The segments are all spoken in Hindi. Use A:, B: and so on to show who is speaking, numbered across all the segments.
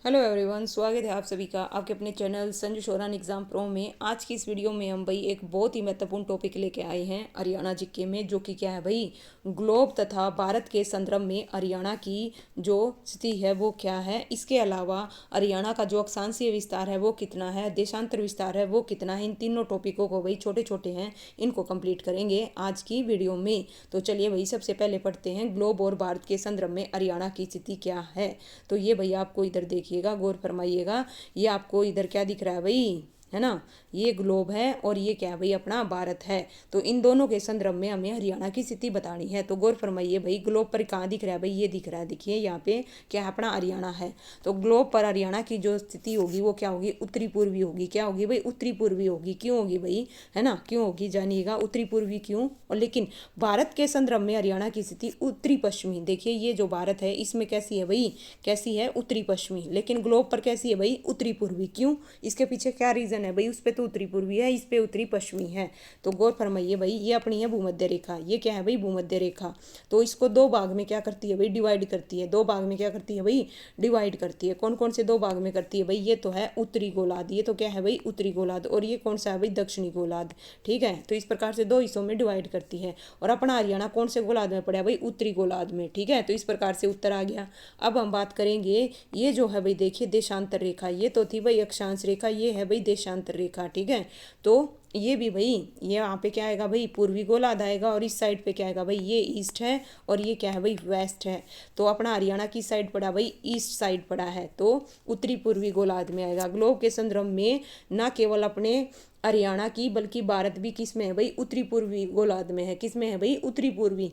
A: हेलो एवरीवन, स्वागत है आप सभी का आपके अपने channel Sanju Sheoran exam pro में। आज की इस वीडियो में हम भाई एक बहुत ही महत्वपूर्ण टॉपिक लेके आए हैं हरियाणा जीके में, जो कि क्या है भाई, ग्लोब तथा भारत के संदर्भ में हरियाणा की जो स्थिति है वो क्या है। इसके अलावा हरियाणा का जो अक्षांशीय विस्तार है वो कितना है, देशांतर विस्तार है वो कितना है। इन तीनों टॉपिकों को भाई छोटे छोटे हैं, इनको कंप्लीट करेंगे आज की वीडियो में। तो चलिए भाई सबसे पहले पढ़ते हैं ग्लोब और भारत के संदर्भ में हरियाणा की स्थिति क्या है। तो ये भाई आपको इधर देखिएगा, गौर फरमाइएगा। ये आपको इधर क्या दिख रहा है भाई, है ना, ये ग्लोब है और ये क्या है भाई, अपना भारत है। तो इन दोनों के संदर्भ में हमें हरियाणा की स्थिति बतानी है। तो गौर फरमाइए भाई, ग्लोब पर कहाँ दिख रहा है भाई, ये दिख रहा है, देखिए यहाँ पे क्या है, अपना हरियाणा है। तो ग्लोब पर हरियाणा की जो स्थिति होगी वो क्या होगी, उत्तरी पूर्वी होगी। क्या होगी भाई, उत्तरी पूर्वी होगी। क्यों होगी भाई, है ना, क्यों होगी जानिएगा, उत्तरी पूर्वी क्यों। और लेकिन भारत के संदर्भ में हरियाणा की स्थिति उत्तरी पश्चिमी। देखिए ये जो भारत है इसमें कैसी है भाई, कैसी है, उत्तरी पश्चिमी। लेकिन ग्लोब पर कैसी है भाई, उत्तरी पूर्वी। क्यों, इसके पीछे क्या रीजन है भाई, उस पे तो उत्तरी पूर्वी है, इस पे उत्तरी पश्चिमी है। तो गौर फरमाइए भाई, ये अपनी है भूमध्य रेखा। ये क्या है भाई, भूमध्य रेखा। तो इसको दो भाग में क्या करती है भाई, डिवाइड करती है। दो भाग में क्या करती है भाई, डिवाइड करती है। कौन कौन से दो भाग में करती है भाई, ये तो है उत्तरी गोलार्ध। ये तो क्या है भाई, उत्तरी गोलार्ध। और ये कौन सा है भाई, दक्षिणी गोलार्ध। ठीक है, तो इस प्रकार से दो हिस्सों में डिवाइड करती है। और अपना हरियाणा कौन से गोलार्ध में पड़ा है भाई, उत्तरी गोलार्ध में। ठीक है, तो इस प्रकार से उत्तर आ गया। अब हम बात करेंगे, ये जो है भाई देखिए देशांतर रेखा, ये तो थी भाई अक्षांश रेखा, ये है भाई देशांतर रेखा। ठीक है, तो ये भी भाई, ये यहाँ पे क्या आएगा भाई, पूर्वी गोलार्ध आएगा। और इस साइड पे क्या आएगा भाई, ये ईस्ट है और ये क्या है भाई, वेस्ट है। तो अपना हरियाणा की साइड पड़ा भाई, ईस्ट साइड पड़ा है, तो उत्तरी पूर्वी गोलार्ध में आएगा। ग्लोब के संदर्भ में न केवल अपने हरियाणा की बल्कि भारत भी किस में है भाई, उत्तरी पूर्वी गोलार्ध में है। किस में है भाई, उत्तरी पूर्वी।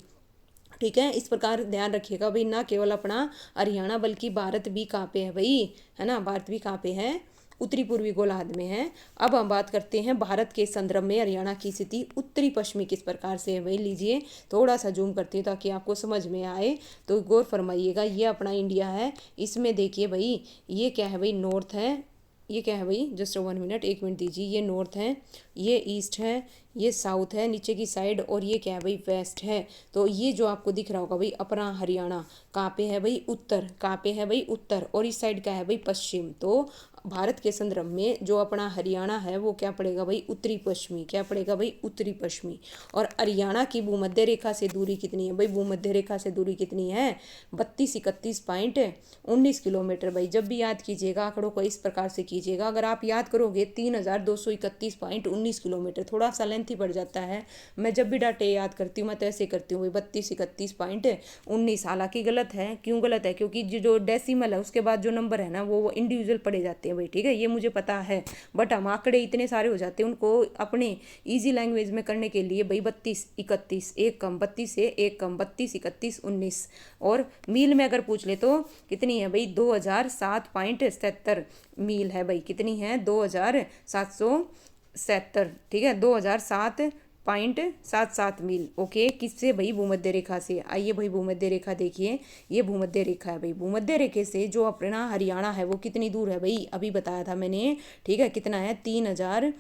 A: ठीक है, इस प्रकार ध्यान रखिएगा भाई, ना केवल अपना हरियाणा बल्कि भारत भी कहाँ पे है भाई, है ना, भारत भी कहाँ पे है, उत्तरी पूर्वी गोलार्ध में है। अब हम बात करते हैं भारत के संदर्भ में हरियाणा की स्थिति उत्तरी पश्चिमी किस प्रकार से है भाई। लीजिए थोड़ा सा जूम करते हैं ताकि आपको समझ में आए। तो गौर फरमाइएगा, ये अपना इंडिया है, इसमें देखिए भाई ये क्या है भाई, नॉर्थ है। ये क्या है भाई, जस्ट 1 मिनट, 1 मिनट दीजिए। ये नॉर्थ है, ये ईस्ट है, ये साउथ है नीचे की साइड, और ये क्या है भाई, वेस्ट है। तो ये जो आपको दिख रहा होगा भाई अपना हरियाणा कहाँ पे है भाई, उत्तर। कहाँ पे है भाई, उत्तर। और इस साइड क्या है भाई, पश्चिम। तो भारत के संदर्भ में जो अपना हरियाणा है वो क्या पड़ेगा भाई, उत्तरी पश्चिमी। क्या पड़ेगा भाई, उत्तरी पश्चिमी। और हरियाणा की भूमध्य रेखा से दूरी कितनी है भाई, भूमध्य रेखा से दूरी कितनी है, 32-31.19 किलोमीटर। भाई जब भी याद कीजिएगा आंकड़ों को इस प्रकार से कीजिएगा। अगर आप याद करोगे 3231.19 किलोमीटर, थोड़ा सा लेंथी पड़ जाता है। मैं जब भी डाटे याद करती हूँ मैं तो ऐसे करती हूँ भाई, 32-31.19। हालांकि गलत है, क्यों गलत है, क्योंकि जो डेसिमल है उसके बाद जो नंबर है ना वो इंडिविजुअल पड़े जाते हैं भाई। ठीक है, ये मुझे पता है, बट हम आंकड़े इतने सारे हो जाते हैं, उनको अपने इजी लैंग्वेज में करने के लिए भाई 32-31, एक कम 32 से एक कम, 32-31-19। और मील में अगर पूछ ले तो कितनी है भाई, 2007.77 मील है भाई। कितनी है, 2777। ठीक है, 2007.77 मील। ओके, किससे भाई, भूमध्य रेखा से। आइए भाई भूमध्य रेखा देखिए, ये भूमध्य रेखा है भाई। भूमध्य रेखा से जो अपना हरियाणा है वो कितनी दूर है भाई, अभी बताया था मैंने। ठीक है, कितना है, 3000,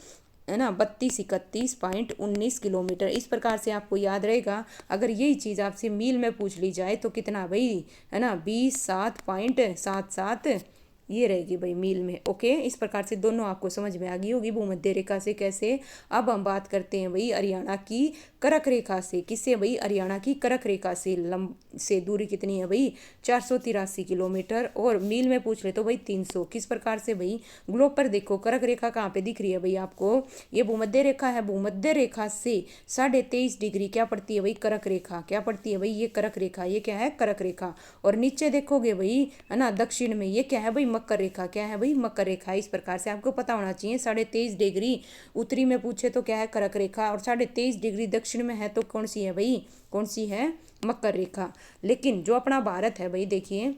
A: है ना, 32-31.19 किलोमीटर। इस प्रकार से आपको याद रहेगा। अगर यही चीज़ आपसे मील में पूछ ली जाए तो कितना भाई, है ना, 27.77 ये रहेगी भाई मील में। ओके, इस प्रकार से दोनों आपको समझ में आ गई होगी भूमध्य रेखा से कैसे। अब हम बात करते हैं भाई हरियाणा की कर्क रेखा से। किससे भाई, हरियाणा की कर्क रेखा से से दूरी कितनी है भाई, 483 किलोमीटर। और मील में पूछ ले तो भाई 300। किस प्रकार से भाई, ग्लोब पर देखो कर्क रेखा कहाँ पे दिख रही है भाई आपको, ये भूमध्य रेखा है। भूमध्य रेखा से 23.5 डिग्री क्या पड़ती है भाई, कर्क रेखा। क्या पड़ती है भाई, ये कर्क रेखा, ये क्या है, कर्क रेखा। और नीचे देखोगे भाई, है ना, दक्षिण में ये क्या है भाई, मकर रेखा। क्या है भाई, मकर रेखा। इस प्रकार से आपको पता होना चाहिए। 23.5 डिग्री उत्तरी में पूछे तो क्या है, कर्क रेखा। और 23.5 डिग्री दक्षिण में है तो कौन सी है भाई, कौन सी है, मकर रेखा। लेकिन जो अपना भारत है भाई देखिए,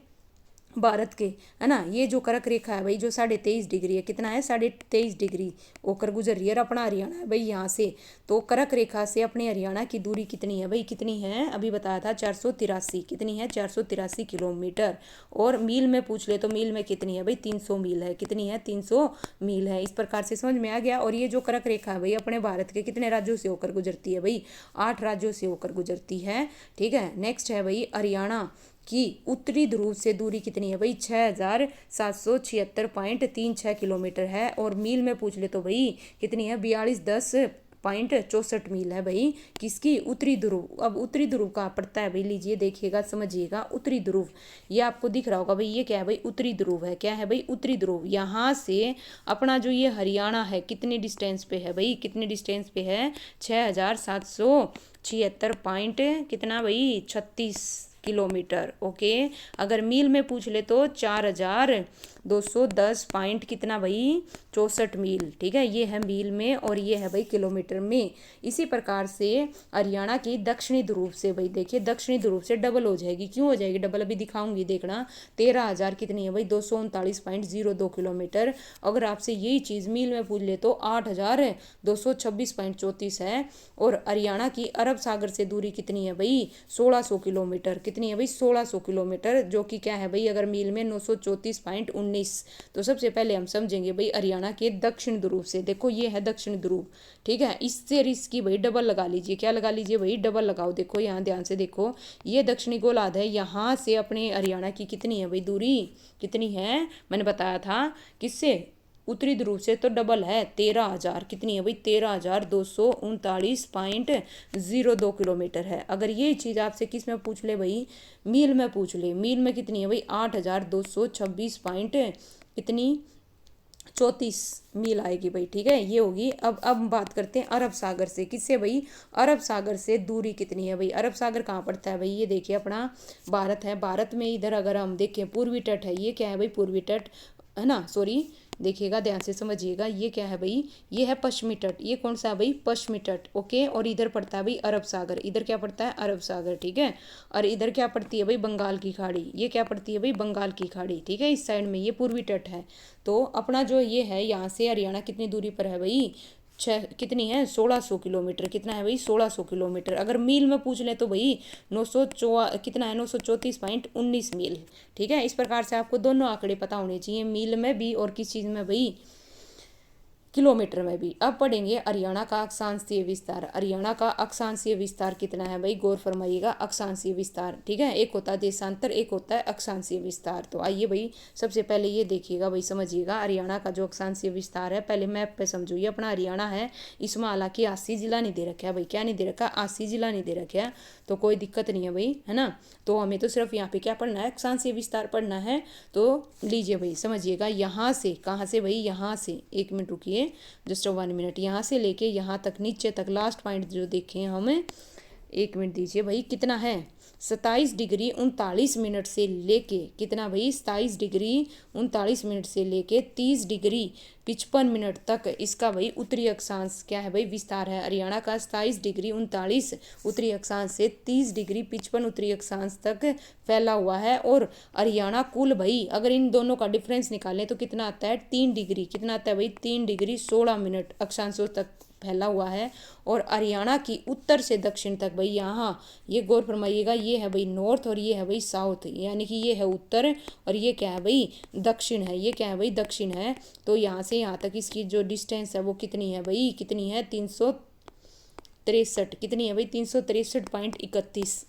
A: भारत के, है ना, ये जो कर्क रेखा है भाई जो 23.5 डिग्री है, कितना है, 23.5 डिग्री होकर गुजर रही है। और अपना हरियाणा है भाई यहाँ से। तो कर्क रेखा से अपने हरियाणा की दूरी कितनी है भाई, कितनी है, अभी बताया था 483। कितनी है, 483 किलोमीटर। और मील में पूछ ले तो मील में कितनी है भाई, 300 मील है। कितनी है, 300 मील है। इस प्रकार से समझ में आ गया। और ये जो कर्क रेखा है भाई अपने भारत के कितने राज्यों से होकर गुजरती है भाई, 8 राज्यों से होकर गुजरती है। ठीक है, नेक्स्ट है भाई हरियाणा कि उत्तरी ध्रुव से दूरी कितनी है भाई 6776.36 किलोमीटर है। और मील में पूछ ले तो भाई कितनी है 4210.64 मील है भाई किसकी उत्तरी ध्रुव। अब उत्तरी ध्रुव कहाँ पड़ता है भाई, लीजिए देखिएगा समझिएगा। उत्तरी ध्रुव ये आपको दिख रहा होगा भाई, ये क्या है भाई उत्तरी ध्रुव है। क्या है भाई उत्तरी ध्रुव। यहाँ से अपना जो ये हरियाणा है कितने डिस्टेंस पे है भाई, कितने डिस्टेंस पे है 6776 पॉइंट कितना भाई 36 किलोमीटर। ओके, अगर मील में पूछ ले तो 4210 पॉइंट कितना भाई 64 मील। ठीक है, ये है मील में और ये है भाई किलोमीटर में। इसी प्रकार से हरियाणा की दक्षिणी ध्रुव से भाई देखिए दक्षिणी ध्रुव से डबल हो जाएगी। क्यों हो जाएगी डबल अभी दिखाऊंगी देखना। 13,000 कितनी है भाई 239.02 किलोमीटर। अगर आपसे यही चीज़ मील में पूछ ले तो 8,226.34 है। और हरियाणा की अरब सागर से दूरी कितनी है भाई 1600 किलोमीटर। कितनी है भाई 1600 किलोमीटर, जो कि क्या है भाई अगर मील में 934.19। तो सबसे पहले हम समझेंगे भाई हरियाणा के दक्षिण ध्रुव से। देखो ये है दक्षिण ध्रुव, ठीक है, इससे इसकी भाई डबल लगा लीजिए। क्या लगा लीजिए भाई डबल लगाओ। देखो यहाँ ध्यान से देखो, ये दक्षिणी गोलार्ध है, यहाँ से अपने हरियाणा की कितनी है भाई दूरी कितनी है, मैंने बताया था किससे उत्तरी ध्रुव से तो डबल है 13,000। कितनी है भाई 13,239.02 किलोमीटर है। अगर ये चीज़ आपसे किस में पूछ ले भाई मील में पूछ ले, मील में कितनी है भाई 8,226 पॉइंट कितनी 34 मील आएगी भाई। ठीक है, ये होगी। अब बात करते हैं अरब सागर से। किससे भाई अरब सागर से दूरी कितनी है भाई। अरब सागर कहाँ पड़ता है भाई, ये देखिए अपना भारत है, भारत में इधर अगर हम देखें पूर्वी तट है, ये क्या है भाई पूर्वी तट है ना, सॉरी देखिएगा ध्यान से समझिएगा, ये क्या है भाई ये है पश्चिमी तट। ये कौन सा है भाई पश्चिमी तट। ओके, और इधर पड़ता है भाई अरब सागर, इधर क्या पड़ता है अरब सागर। ठीक है, और इधर क्या पड़ती है भाई बंगाल की खाड़ी, ये क्या पड़ती है भाई बंगाल की खाड़ी। ठीक है, इस साइड में ये पूर्वी तट है। तो अपना जो ये है यहाँ से हरियाणा कितनी दूरी पर है भाई कितनी है 1600 किलोमीटर। कितना है भाई 1600 किलोमीटर। अगर मील में पूछ लें तो भाई कितना है 934.19 मील। ठीक है, इस प्रकार से आपको दोनों आंकड़े पता होने चाहिए, मील में भी और किस चीज़ में भाई किलोमीटर में भी। अब पढ़ेंगे हरियाणा का अक्षांशीय विस्तार। हरियाणा का अक्षांशीय विस्तार कितना है भाई गौर फरमाइएगा, अक्षांशीय विस्तार। ठीक है, एक होता है देशांतर, एक होता है अक्षांशीय विस्तार। तो आइए भाई सबसे पहले ये देखिएगा भाई समझिएगा हरियाणा का जो अक्षांशीय विस्तार है। पहले मैप पे समझो, ये अपना हरियाणा है, इसमें हालांकि 80 जिला नहीं दे रखा है भाई, क्या नहीं दे रखा 80 जिला नहीं दे रखा है, तो कोई दिक्कत नहीं है भाई है ना। तो हमें तो सिर्फ यहाँ पे क्या पढ़ना है अक्षांशीय विस्तार पढ़ना है। तो लीजिए भाई समझिएगा, यहाँ से कहाँ से भाई, यहाँ से 1 मिनट रुकिए जस्ट 1 मिनट, यहाँ से लेके यहाँ तक नीचे तक लास्ट पॉइंट जो देखें हमें 1 मिनट दीजिए भाई, कितना है 27 डिग्री 39 मिनट से लेके कितना भाई 27 डिग्री 39 मिनट से लेके 30 डिग्री 55 मिनट तक इसका भाई उत्तरी अक्षांश क्या है भाई विस्तार है। हरियाणा का 27 डिग्री 39 उत्तरी अक्षांश से 30 डिग्री 55 उत्तरी अक्षांश तक फैला हुआ है। और हरियाणा कुल भाई अगर इन दोनों का डिफरेंस निकालें तो कितना आता है 3 डिग्री, कितना आता है भाई 3 डिग्री 16 मिनट अक्षांशों तक फैला हुआ है। और हरियाणा की उत्तर से दक्षिण तक भाई यहाँ ये गौर फरमाइएगा, ये है भाई नॉर्थ और ये है भाई साउथ, यानी कि ये है उत्तर और ये क्या है भाई दक्षिण है, ये क्या है भाई दक्षिण है। तो यहाँ से यहाँ तक इसकी जो डिस्टेंस है वो कितनी है भाई, कितनी है 363, कितनी है भाई 363.31,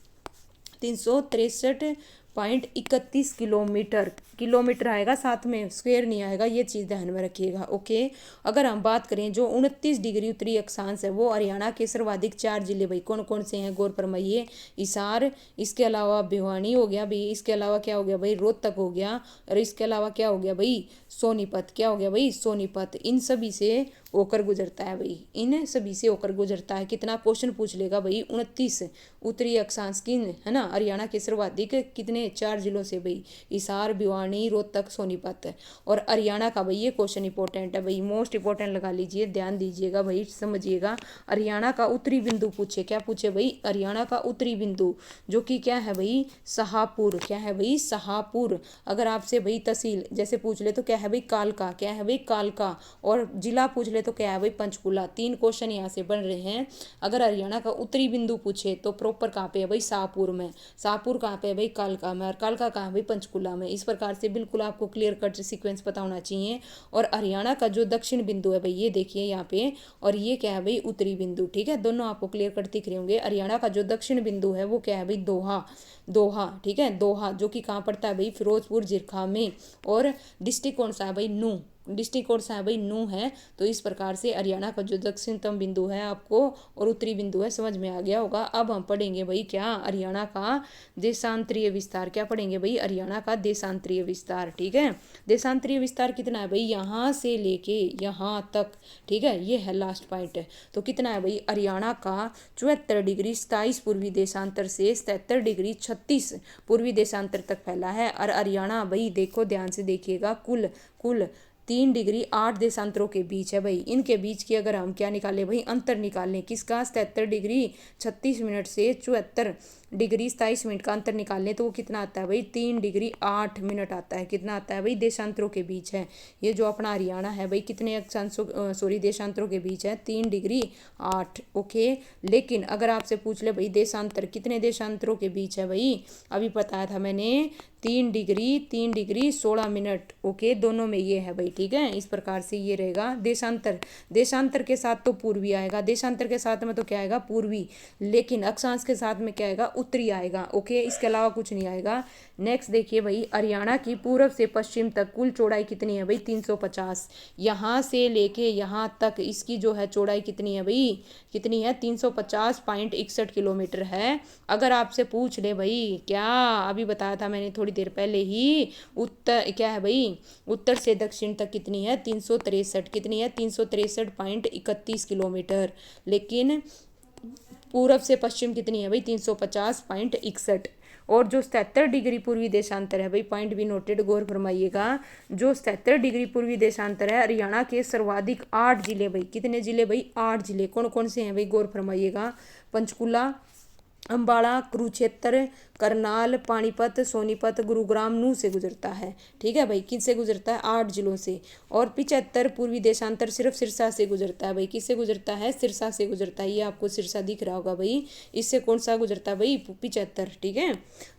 A: 363.31 किलोमीटर। किलोमीटर आएगा साथ में, स्क्वायर नहीं आएगा, ये चीज़ ध्यान में रखिएगा। ओके, अगर हम बात करें जो 29 डिग्री उत्तरी अक्षांश है वो हरियाणा के सर्वाधिक 4 जिले भाई कौन कौन से हैं गौर फरमाइए, हिसार, इसके अलावा भिवानी हो गया भाई, इसके अलावा क्या हो गया भाई रोहतक हो गया, और इसके अलावा क्या हो गया भाई सोनीपत, क्या हो गया भाई सोनीपत। इन सभी से होकर गुजरता है भाई, इन सभी से होकर गुजरता है। कितना क्वेश्चन पूछ लेगा भाई 29 उत्तरी अक्षांश किन है ना हरियाणा के सर्वाधिक कितने 4 जिलों से भाई हिसार, भिवानी, रोहतक, सोनीपत। और हरियाणा का भाई ये क्वेश्चन इंपॉर्टेंट है भाई, मोस्ट इंपॉर्टेंट लगा लीजिए, ध्यान दीजिएगा भाई समझिएगा। हरियाणा का उत्तरी बिंदु पूछे, क्या पूछे भाई हरियाणा का उत्तरी बिंदु जो कि क्या है भाई शाहपुर, क्या है भाई शाहपुर। अगर आपसे भाई तहसील जैसे पूछ ले तो क्या है भाई कालका, क्या है भाई कालका। और जिला पूछ ले तो क्या है भाई पंचकुला। 3 क्वेश्चन यहाँ से बन रहे हैं। अगर हरियाणा का उत्तरी बिंदु पूछे तो प्रॉपर कहाँ पे है भाई शाहपुर में, शाहपुर कहाँ पे है भाई कालका में, और कालका कहाँ है भाई, पंचकुला में। इस प्रकार से बिल्कुल आपको क्लियर कट सीक्वेंस पता होना चाहिए। और हरियाणा का जो दक्षिण बिंदु है भाई, ये देखिए यहाँ पे, और ये क्या है भाई, उत्तरी बिंदु। ठीक है, दोनों आपको क्लियर कट दिख रहे होंगे। हरियाणा का जो दक्षिण बिंदु है वो क्या है भाई, दोहा। दोहा, ठीक है, दोहा, जो कि कहाँ पड़ता है भाई, फिरोजपुर जिरखा में। और डिस्ट्रिक्ट कौन सा है भाई, नू। डिस्ट्रिक्ट कौन सा है भाई, नू है। तो इस प्रकार से हरियाणा का जो दक्षिणतम बिंदु है आपको, और उत्तरी बिंदु है, समझ में आ गया होगा। अब हम पढ़ेंगे भाई क्या, हरियाणा का देशांतरीय विस्तार। क्या पढ़ेंगे भाई, हरियाणा का देशांतरीय विस्तार। ठीक है, देशांतरीय विस्तार कितना है भाई, यहाँ से लेके यहाँ तक। ठीक है, ये है लास्ट पॉइंट। तो कितना है भाई, हरियाणा का 74 डिग्री 27 पूर्वी देशांतर से 77 डिग्री 36 पूर्वी देशांतर तक फैला है। और हरियाणा भाई देखो, ध्यान से देखिएगा, कुल कुल 3 डिग्री 8 देशांतरों के बीच है भाई। इनके बीच की अगर हम क्या निकालें भाई, अंतर निकालें किसका, 77 डिग्री 36 मिनट से 74 डिग्री 27 मिनट का अंतर निकालने, तो वो कितना आता है भाई, 3 डिग्री 8 मिनट आता है। कितना आता है भाई, देशांतरों के बीच है। ये जो अपना हरियाणा है भाई, कितने अक्षांशों सॉरी देशांतरों के बीच है, 3 डिग्री 8। ओके, लेकिन अगर आपसे पूछ ले भाई देशांतर कितने देशांतरों के बीच है भाई, अभी बताया था मैंने, 3 डिग्री 16 मिनट। ओके, दोनों में ये है भाई। ठीक है, इस प्रकार से ये रहेगा देशांतर। देशांतर के साथ तो पूर्वी आएगा, देशांतर के साथ में तो क्या आएगा, पूर्वी, लेकिन अक्षांश के साथ में क्या आएगा, उत्तरी आएगा। ओके, इसके अलावा कुछ नहीं आएगा। नेक्स्ट देखिए भाई, हरियाणा की पूर्व से पश्चिम तक कुल चौड़ाई कितनी है भाई, 350। यहाँ से लेके यहाँ तक इसकी जो है चौड़ाई कितनी है भाई, कितनी है, 350.61 किलोमीटर है। अगर आपसे पूछ ले भाई क्या, अभी बताया था मैंने थोड़ी देर पहले ही, उत्तर क्या है भाई, उत्तर से दक्षिण तक कितनी है, 363, कितनी है, 363.31 किलोमीटर। लेकिन पूरब से पश्चिम कितनी है भाई, 350.61। और जो 77 डिग्री पूर्वी देशांतर है भाई, पॉइंट भी नोटेड, गौर फरमाइएगा, जो 77 डिग्री पूर्वी देशांतर है, हरियाणा के सर्वाधिक 8 जिले भाई, कितने जिले भाई, 8 जिले। कौन कौन से हैं भाई, गौर फरमाइएगा, पंचकुला, अम्बाड़ा, कुरुक्षेत्र, करनाल, पानीपत, सोनीपत, गुरुग्राम, नू से गुजरता है। ठीक है भाई, किससे गुजरता है, 8 जिलों से। और 75 पूर्वी देशांतर सिर्फ सिरसा से गुजरता है भाई, किससे गुजरता है, सिरसा से गुजरता है। ये आपको सिरसा दिख रहा होगा भाई, इससे कौन सा गुजरता है भाई, 75। ठीक है,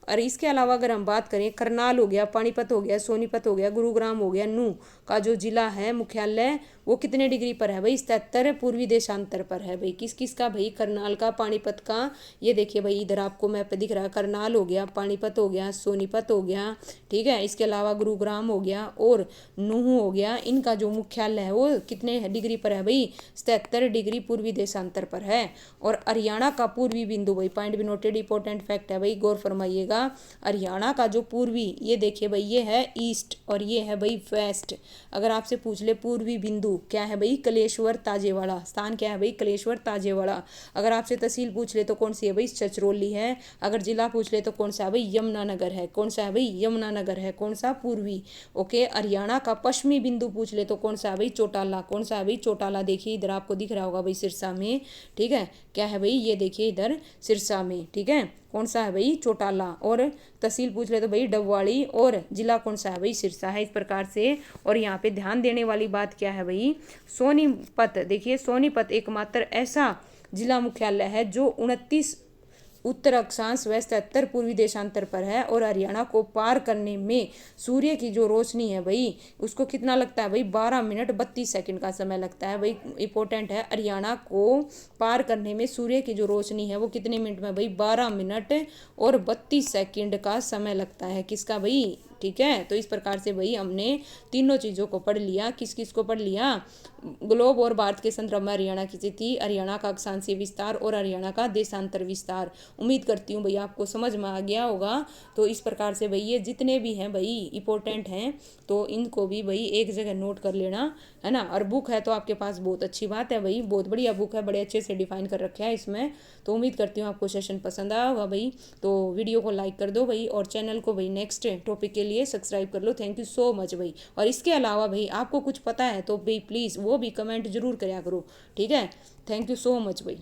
A: और इसके अलावा अगर हम बात करें, करनाल हो गया, पानीपत हो गया, सोनीपत हो गया, गुरुग्राम हो गया, नू का जो जिला है मुख्यालय, वो कितने डिग्री पर है भाई, 77 पूर्वी देशांतर पर है भाई। किस किस का भाई, करनाल का, पानीपत का। ये देखिए भाई, इधर आपको मैप पे दिख रहा है, करनाल हो गया, पानीपत हो गया, सोनीपत हो गया। ठीक है, इसके अलावा गुरुग्राम हो गया और नूहू हो गया। इनका जो मुख्यालय है वो कितने डिग्री पर है भाई, 77 डिग्री पूर्वी देशांतर पर है। और हरियाणा का पूर्वी बिंदु भाई, पॉइंट भी नोटेड, इंपॉर्टेंट फैक्ट है भाई, गौर फरमाइएगा, हरियाणा का जो पूर्वी, ये देखिए भाई, ये है ईस्ट और ये है भाई वेस्ट। अगर आपसे पूछ ले पूर्वी बिंदु क्या है भाई, कलेश्वर ताजेवाड़ा। स्थान क्या है भाई, कलेश्वर ताजेवाड़ा। अगर आपसे तहसील पूछ ले तो कौन सी है भाई, छछरौली है। अगर जिला पूछ ले तो कौन सा है भाई, यमुनानगर है। कौन सा है भाई, यमुनानगर है। कौन सा, पूर्वी। ओके, हरियाणा का पश्चिमी बिंदु पूछ ले तो कौन सा है भाई, चौटाला। कौन सा है भाई, चौटाला। देखिए इधर आपको दिख रहा होगा भाई, सिरसा में। ठीक है, क्या है भाई, ये देखिए इधर सिरसा में। ठीक है, कौन सा है भाई, चौटाला। और तहसील पूछ ले तो भाई डबवाड़ी, और जिला कौन सा है भाई, सिरसा है। इस प्रकार से। और यहाँ पे ध्यान देने वाली बात क्या है भाई, सोनीपत। देखिए सोनीपत एकमात्र ऐसा जिला मुख्यालय है जो 29 उत्तर अक्षांश व 77 पूर्वी देशांतर पर है। और हरियाणा को पार करने में सूर्य की जो रोशनी है भाई, उसको कितना लगता है भाई, 12 मिनट 32 सेकंड का समय लगता है भाई। इंपॉर्टेंट है, हरियाणा को पार करने में सूर्य की जो रोशनी है वो कितने मिनट में भाई, 12 मिनट और 32 सेकंड का समय लगता है। किसका भाई, ठीक है। तो इस प्रकार से भाई हमने तीनों चीज़ों को पढ़ लिया। किस किस को पढ़ लिया, ग्लोब और भारत के संदर्भ में हरियाणा की स्थिति, हरियाणा का अक्षांशीय विस्तार और हरियाणा का देशांतर विस्तार। उम्मीद करती हूँ भाई आपको समझ में आ गया होगा। तो इस प्रकार से भाई ये जितने भी हैं भाई इंपॉर्टेंट हैं, तो इनको भी भाई एक जगह नोट कर लेना, है ना। और बुक है तो आपके पास बहुत अच्छी बात है भाई, बहुत बढ़िया बुक है, बड़े अच्छे से डिफाइन कर रखा है इसमें। तो उम्मीद करती हूँ आपको सेशन पसंद आया होगा भाई। तो वीडियो को लाइक कर दो भाई, और चैनल को भाई नेक्स्ट टॉपिक के लिए सब्सक्राइब कर लो। थैंक यू सो मच भाई। और इसके अलावा भाई आपको कुछ पता है तो भाई प्लीज़ वो भी कमेंट जरूर करा करो, ठीक है। थैंक यू सो मच भाई।